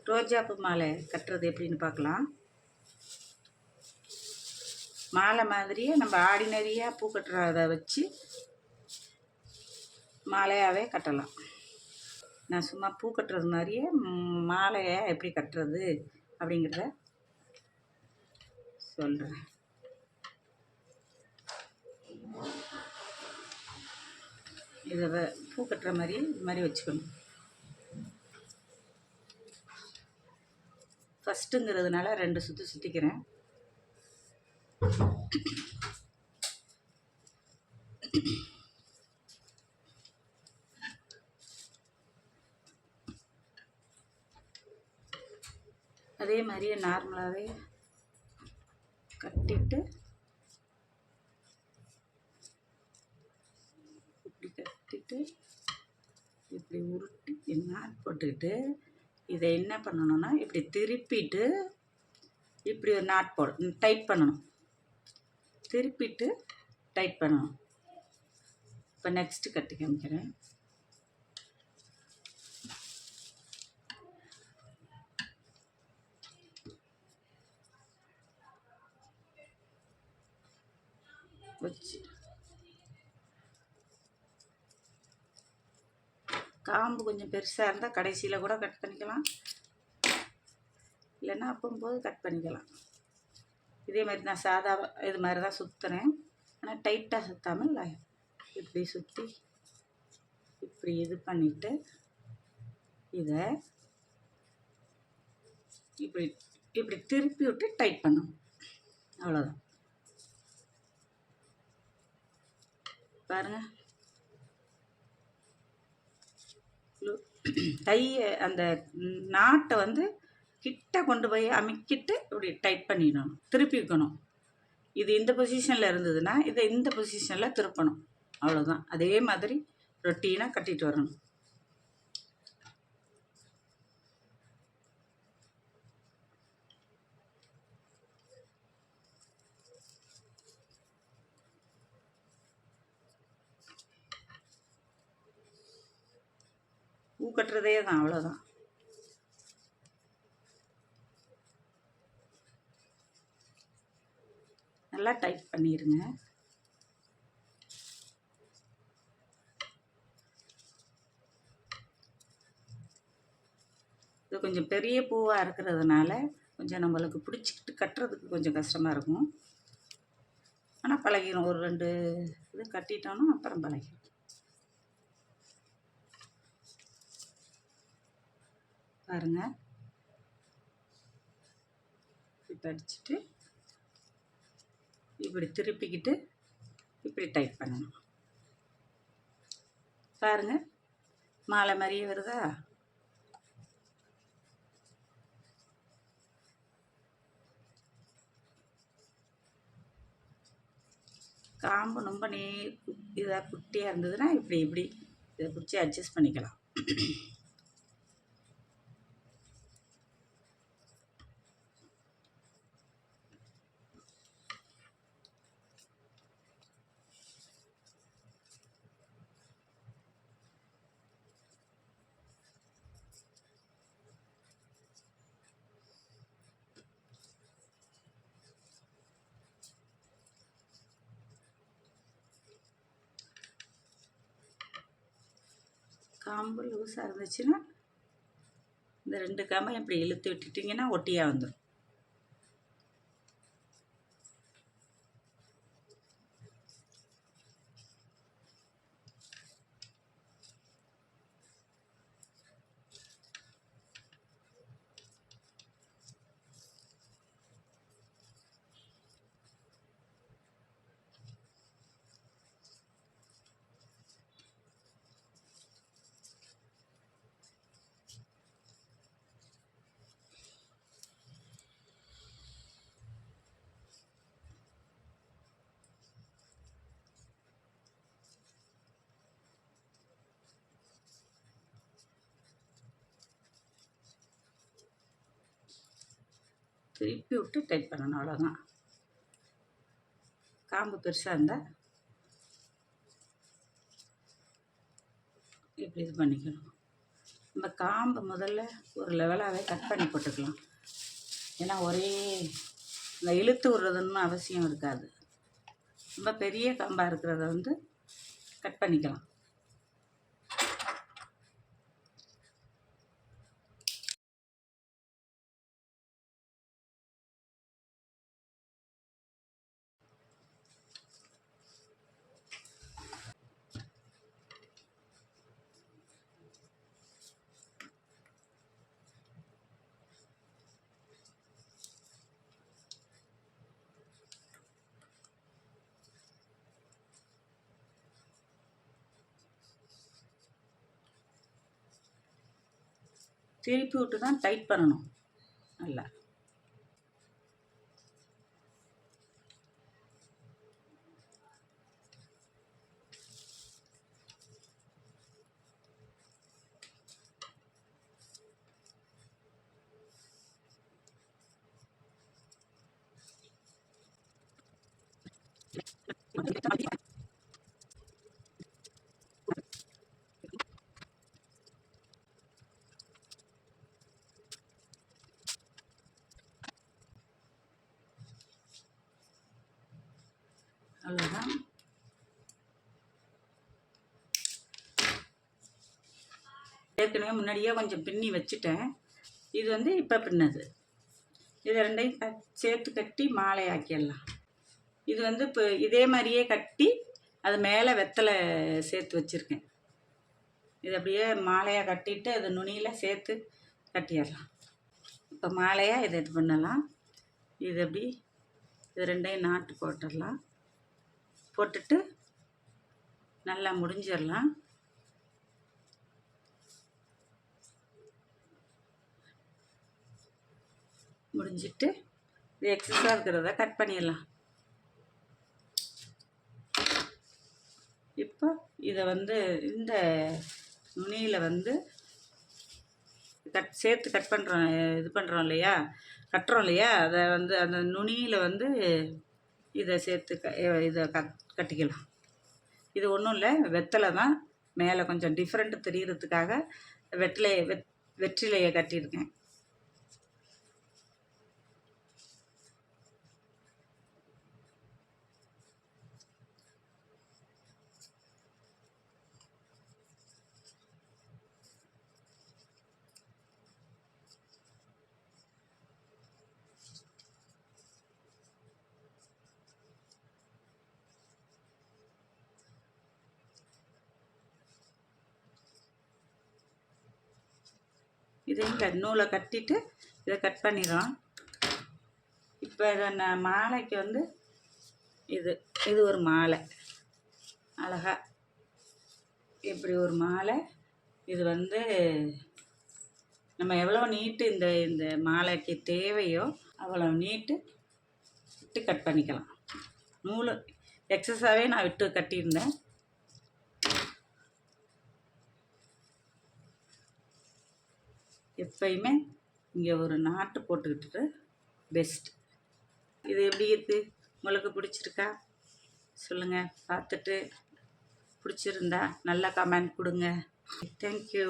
ரோஜாப்பூ மாலை கட்டுறது எப்படின்னு பார்க்கலாம். மாலை மாதிரியே நம்ம ஆர்டினரியாக பூ கட்டுறத வச்சு மாலையாகவே கட்டலாம். நான் சும்மா பூ கட்டுறது மாதிரியே மாலையை எப்படி கட்டுறது அப்படிங்கிறத சொல்கிறேன். இதை பூ கட்டுற மாதிரி இது மாதிரி வச்சுக்கணும். ஃபஸ்ட்டுங்கிறதுனால 2 சுற்று சுற்றிக்கிறேன். அதே மாதிரியே நார்மலாகவே கட்டிட்டு இப்படி கட்டிட்டு இப்படி உருட்டி நாட் போட்டுக்கிட்டு இதை என்ன பண்ணணும்னா இப்படி திருப்பிட்டு இப்படி ஒரு நாட் டைட் பண்ணணும். திருப்பிட்டு டைட் பண்ணணும். இப்போ நெக்ஸ்ட்டு கட்டி காமிக்கிறேன். வச்சு காம்பு கொஞ்சம் பெருசாக இருந்தால் கடைசியில் கூட கட் பண்ணிக்கலாம், இல்லைன்னா அப்போம்போது கட் பண்ணிக்கலாம். இதே மாதிரி நான் சாதா இது மாதிரி தான் சுற்றுறேன். ஆனால் டைட்டாக சுற்றாமல் இப்படி சுற்றி இப்படி இது பண்ணிவிட்டு இதை இப்படி இப்படி திருப்பி விட்டு டைட் பண்ணணும். அவ்வளோதான். பாருங்கள், கையை அந்த நாட்டை வந்து கிட்ட கொண்டு போய் அமுக்கிட்டு இப்படி டைட் பண்ணிடணும், திருப்பி வைக்கணும். இது இந்த பொசிஷனில் இருந்ததுன்னா இதை இந்த பொசிஷனில் திருப்பணும். அவ்வளோதான். அதே மாதிரி ரொட்டீனாக கட்டிட்டு வரணும். பூ கட்டுறதே தான், அவ்வளோதான். நல்லா டைட் பண்ணிடுங்க. இது கொஞ்சம் பெரிய பூவாக இருக்கிறதுனால கொஞ்சம் நம்மளுக்கு பிடிச்சிக்கிட்டு கட்டுறதுக்கு கொஞ்சம் கஷ்டமாக இருக்கும். ஆனால் பழகிடும். ஒரு 2 இது கட்டிட்டோன்னா அப்புறம் பழகிடும். பாருங்கள், இப்போ அடிச்சுட்டு இப்படி திருப்பிக்கிட்டு இப்படி டைட் பண்ணணும். பாருங்கள், மாலை மாதிரியே வருதா? காம்பு ரொம்ப இதாக குட்டியாக இருந்ததுன்னா இப்படி இப்படி இதை பிடிச்சி அட்ஜஸ்ட் பண்ணிக்கலாம். காம்பு லூஸாக இருந்துச்சுன்னா இந்த 2 காம்பையும் இப்படி இழுத்து விட்டுட்டிங்கன்னா ஒட்டியாக வந்துடும். திருப்பி விட்டு டைட் பண்ணணும். அவ்வளோதான். காம்பு பெருசாக இருந்தால் இப்படி இது பண்ணிக்கணும். நம்ம காம்பை முதல்ல ஒரு லெவலாகவே கட் பண்ணி போட்டுக்கலாம். ஏன்னா ஒரே இந்த இழுத்து விடுறதுன்னு அவசியம் இருக்காது. ரொம்ப பெரிய காம்பாக இருக்கிறத வந்து கட் பண்ணிக்கலாம். திருப்பி விட்டு தான் டைட் பண்ணணும் நல்லா. அவ்வளோதான். ஏற்கனவே முன்னாடியே கொஞ்சம் பின்னி வச்சுட்டேன். இது வந்து இப்போ பின்னது. இதை ரெண்டையும் சேர்த்து கட்டி மாலை ஆக்கிடலாம். இது வந்து இப்போ இதே மாதிரியே கட்டி அது மேலே வெத்தலை சேர்த்து வச்சுருக்கேன். இது அப்படியே மாலையாக கட்டிட்டு அது நுனியில் சேர்த்து கட்டிடலாம். இப்போ மாலையாக இதை இது பண்ணலாம். இது அப்படி இது ரெண்டையும் நாட்டு போட்டுடலாம். போட்டுட்டு நல்லா முடிஞ்சிடலாம். முடிஞ்சிட்டு இது எக்ஸஸாக இருக்கிறத கட் பண்ணிடலாம். இப்போ இதை வந்து இந்த நுனியில் வந்து சேர்த்து கட் பண்ணுறோம், இது பண்ணுறோம் இல்லையா, கட்டுறோம் இல்லையா, அதை வந்து அந்த நுனியில் வந்து இதை சேர்த்து இதை கட்டிக்கலாம். இது ஒன்றும் இல்லை, வெத்தலை தான். மேலே கொஞ்சம் டிஃப்ரெண்ட் தெரியறதுக்காக வெற்றிலையை கட்டியிருக்கேன். இதையும் நூலை கட்டிட்டு இதை கட் பண்ணிடுறோம். இப்போ இதை நான் மாலைக்கு வந்து இது ஒரு மாலை, அழகாக இப்படி ஒரு மாலை. இது வந்து நம்ம எவ்வளோ நீட்டு இந்த மாலைக்கு தேவையோ அவ்வளோ நீட்டு விட்டு கட் பண்ணிக்கலாம். நூல் எக்ஸஸாகவே நான் விட்டு கட்டியிருந்தேன். எப்பயுமே இங்கே ஒரு நாட்டு போட்டுக்கிட்டு பெஸ்ட். இது எப்படி இருக்குது, உங்களுக்கு பிடிச்சிருக்கா சொல்லுங்கள். பார்த்துட்டு பிடிச்சிருந்தா நல்லா கமெண்ட் கொடுங்க. தேங்க்யூ.